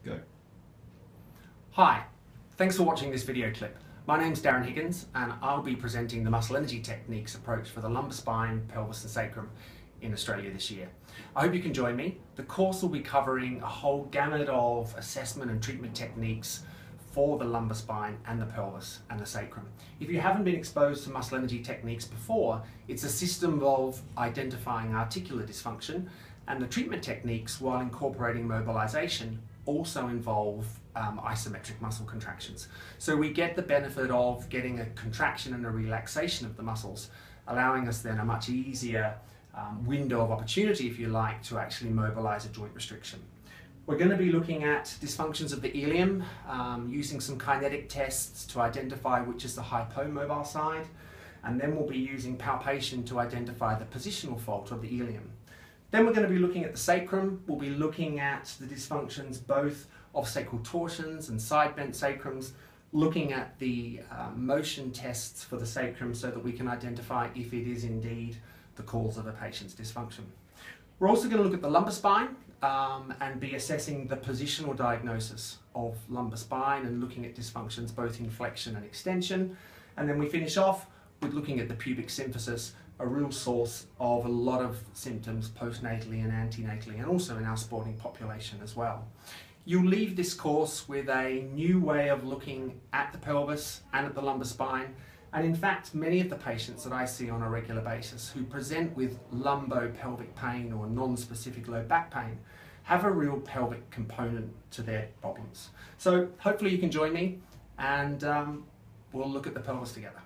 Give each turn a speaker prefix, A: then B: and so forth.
A: Go.
B: Hi, thanks for watching this video clip. My name's Darren Higgins and I'll be presenting the muscle energy techniques approach for the lumbar spine, pelvis and sacrum in Australia this year. I hope you can join me. The course will be covering a whole gamut of assessment and treatment techniques for the lumbar spine and the pelvis and the sacrum. If you haven't been exposed to muscle energy techniques before, it's a system of identifying articular dysfunction, and the treatment techniques, while incorporating mobilisation, also involve isometric muscle contractions. So we get the benefit of getting a contraction and a relaxation of the muscles, allowing us then a much easier window of opportunity, if you like, to actually mobilise a joint restriction. We're going to be looking at dysfunctions of the ilium, using some kinetic tests to identify which is the hypomobile side, and then we'll be using palpation to identify the positional fault of the ilium. Then we're going to be looking at the sacrum. We'll be looking at the dysfunctions both of sacral torsions and side bent sacrums, looking at the motion tests for the sacrum so that we can identify if it is indeed the cause of a patient's dysfunction. We're also going to look at the lumbar spine and be assessing the positional diagnosis of lumbar spine and looking at dysfunctions both in flexion and extension. And then we finish off with looking at the pubic symphysis, a real source of a lot of symptoms postnatally and antenatally, and also in our sporting population as well. You'll leave this course with a new way of looking at the pelvis and at the lumbar spine. And in fact, many of the patients that I see on a regular basis who present with lumbopelvic pain or non-specific low back pain have a real pelvic component to their problems. So hopefully you can join me and we'll look at the pelvis together.